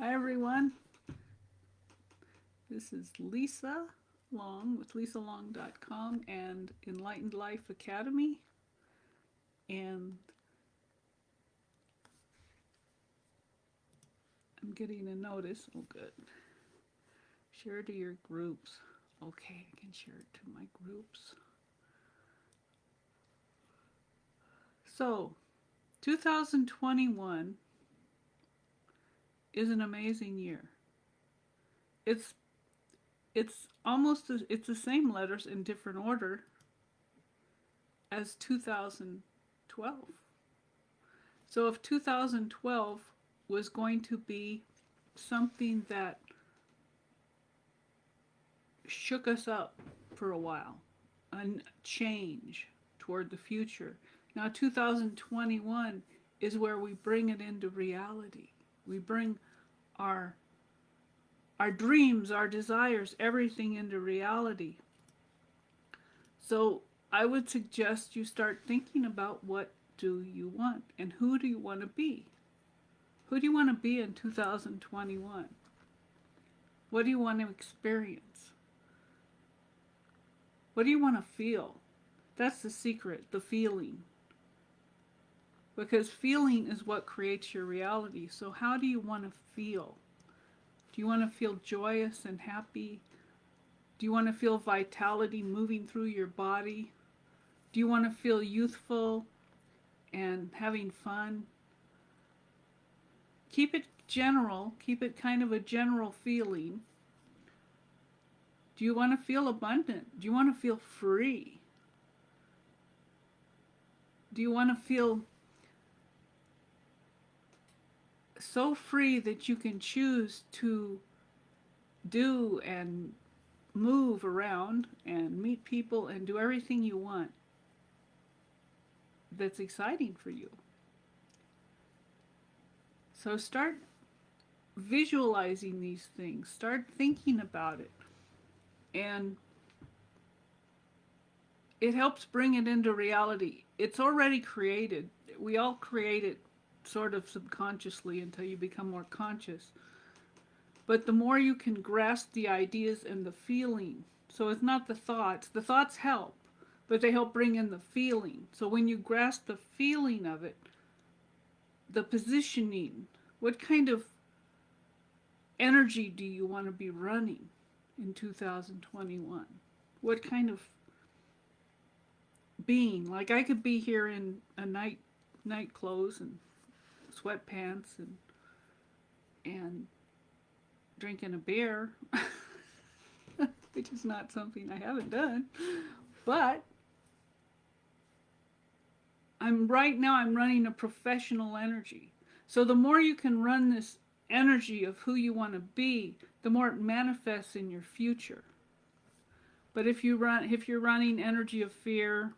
Hi everyone, this is Lisa Long with lisalong.com and Enlightened Life Academy, and I'm getting a notice. Oh good. Share to your groups. Okay, I can share it to my groups. So 2021 is an amazing year. It's it's the same letters in different order as 2012. So if 2012 was going to be something that shook us up for a while, a change toward the future, now 2021 is where we bring it into reality. We bring our our dreams, our desires, everything into reality. So I would suggest you start thinking about what do you want and who do you want to be? Who do you want to be in 2021? What do you want to experience? What do you want to feel? That's the secret, the feeling. Because feeling is what creates your reality. So, how do you want to feel? Do you want to feel joyous and happy? Do you want to feel vitality moving through your body? Do you want to feel youthful and having fun? Keep it general, keep it kind of a general feeling. Do you want to feel abundant? Do you want to feel free? Do you want to feel so free that you can choose to do and move around and meet people and do everything you want that's exciting for you? So start visualizing these things, start thinking about it, and it helps bring it into reality. It's already created. We all create it sort of subconsciously until you become more conscious. But the more you can grasp the ideas and the feeling, so it's not the thoughts help, but they help bring in the feeling. So when you grasp the feeling of it, the positioning, what kind of energy do you want to be running in 2021? What kind of being? Like I could be here in a night clothes and sweatpants and drinking a beer, which is not something I haven't done. But I'm running a professional energy. So the more you can run this energy of who you want to be, the more it manifests in your future. But if you're running energy of fear,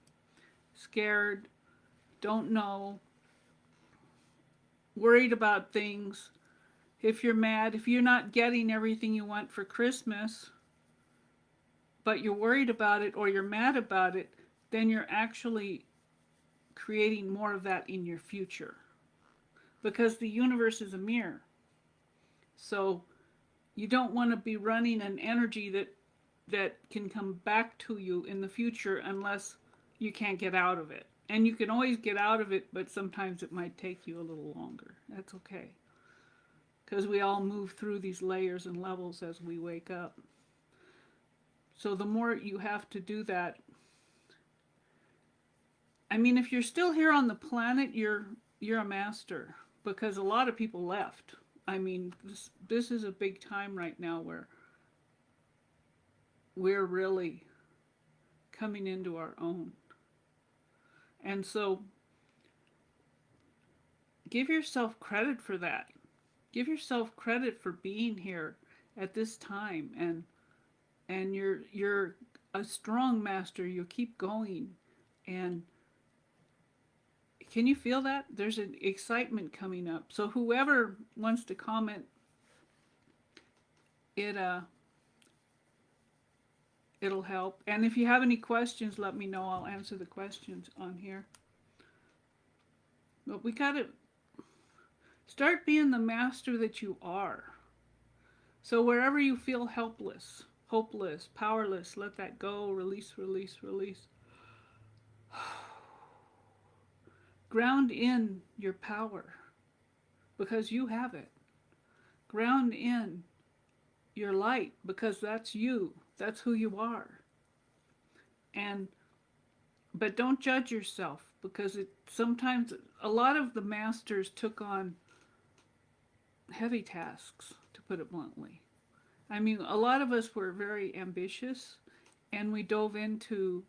scared, don't know, worried about things, if you're mad, if you're not getting everything you want for Christmas, but you're worried about it or you're mad about it, then you're actually creating more of that in your future. Because the universe is a mirror. So you don't want to be running an energy that can come back to you in the future unless you can't get out of it. And you can always get out of it, but sometimes it might take you a little longer. That's okay. Because we all move through these layers and levels as we wake up. So the more you have to do that, I mean, if you're still here on the planet, you're a master, because a lot of people left. I mean, this is a big time right now where we're really coming into our own. And so give yourself credit for that. Give yourself credit for being here at this time, and you're a strong master. You'll keep going. And can you feel that? There's an excitement coming up. So whoever wants to comment, it'll help. And if you have any questions, let me know. I'll answer the questions on here. But we got to Start being the master that you are. So wherever you feel helpless, hopeless, powerless, let that go. Release, release, release. Ground in your power because you have it. Ground in your light because that's you. That's who you are. And but don't judge yourself because it sometimes a lot of the masters took on heavy tasks, to put it bluntly. I mean, a lot of us were very ambitious and we dove into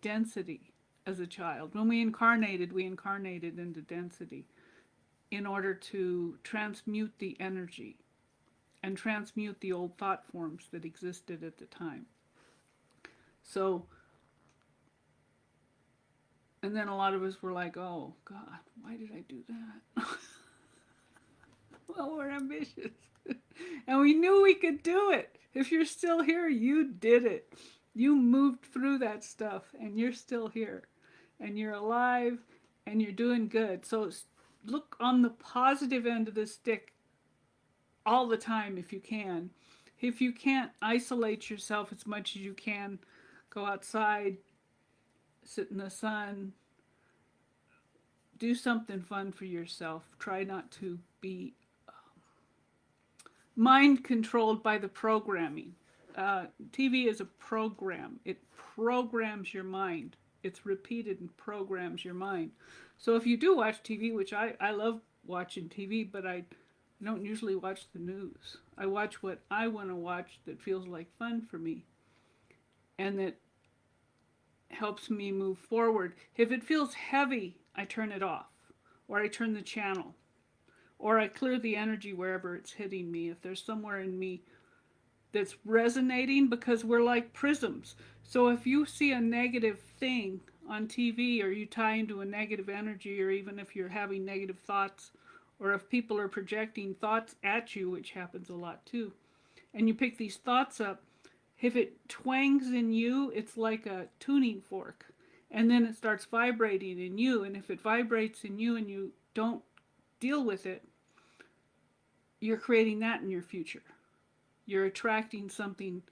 density as a child. When we incarnated into density in order to transmute the energy and transmute the old thought forms that existed at the time. So, and then a lot of us were like, oh, God, why did I do that? Well, we're ambitious. And we knew we could do it. If you're still here, you did it. You moved through that stuff and you're still here. And you're alive and you're doing good. So look on the positive end of the stick all the time if you can. If you can't, isolate yourself as much as you can. Go outside, sit in the sun, do something fun for yourself. Try not to be mind controlled by the programming. TV is a program. It programs your mind. It's repeated and programs your mind. So if you do watch TV, which I love watching TV, but I don't usually watch the news. I watch what I want to watch that feels like fun for me and that helps me move forward. If it feels heavy, I turn it off or I turn the channel or I clear the energy wherever it's hitting me. If there's somewhere in me that's resonating, because we're like prisms. So if you see a negative thing on TV or you tie into a negative energy, or even if you're having negative thoughts, or if people are projecting thoughts at you, which happens a lot too, and you pick these thoughts up, if it twangs in you, it's like a tuning fork. And then it starts vibrating in you. And if it vibrates in you and you don't deal with it, you're creating that in your future. You're attracting something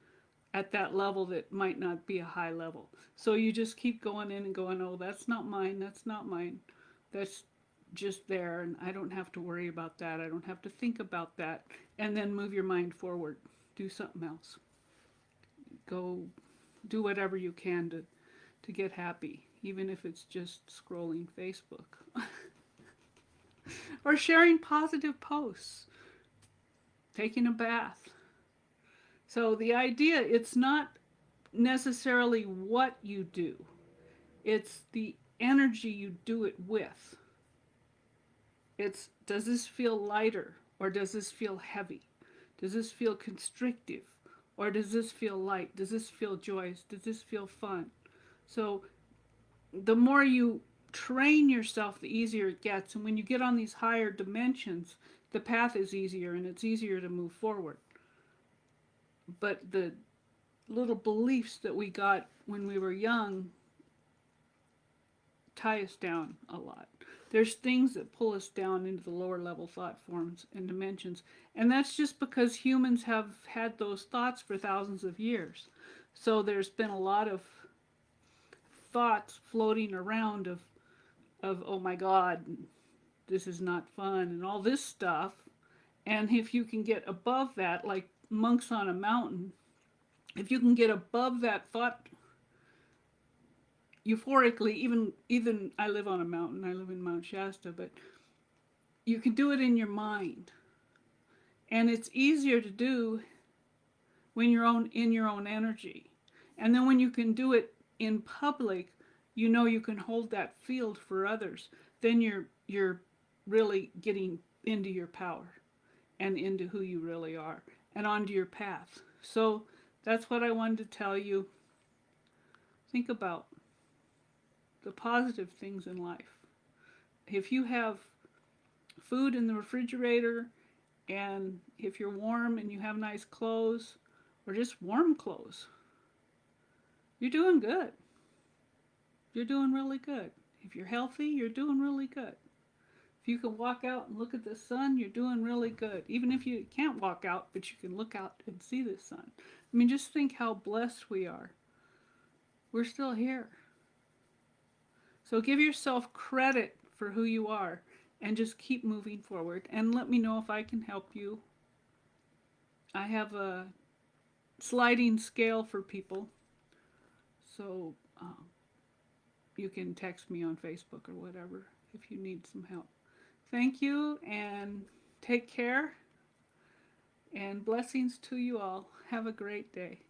at that level that might not be a high level. So you just keep going in and going, oh, that's not mine, that's not mine. That's just there, and I don't have to worry about that. I don't have to think about that. And then move your mind forward. Do something else. Go do whatever you can to get happy, even if it's just scrolling Facebook. Or sharing positive posts. Taking a bath. So the idea, it's not necessarily what you do. It's the energy you do it with. It's, does this feel lighter or does this feel heavy? Does this feel constrictive or does this feel light? Does this feel joyous? Does this feel fun? So the more you train yourself, the easier it gets. And when you get on these higher dimensions, the path is easier and it's easier to move forward. But the little beliefs that we got when we were young tie us down a lot. There's things that pull us down into the lower level thought forms and dimensions. And that's just because humans have had those thoughts for thousands of years. So there's been a lot of thoughts floating around of oh my God, this is not fun and all this stuff. And if you can get above that, like monks on a mountain, if you can get above that thought euphorically, even I live on a mountain, I live in Mount Shasta, but you can do it in your mind. And it's easier to do when you're in your own energy. And then when you can do it in public, you know you can hold that field for others. Then you're really getting into your power and into who you really are and onto your path. So that's what I wanted to tell you. Think about the positive things in life. If you have food in the refrigerator, and if you're warm and you have nice clothes, or just warm clothes, you're doing good. You're doing really good. If you're healthy, you're doing really good. If you can walk out and look at the sun, you're doing really good. Even if you can't walk out, but you can look out and see the sun. I mean, just think how blessed we are. We're still here. So give yourself credit for who you are and just keep moving forward. And let me know if I can help you. I have a sliding scale for people. So you can text me on Facebook or whatever if you need some help. Thank you and take care. And blessings to you all. Have a great day.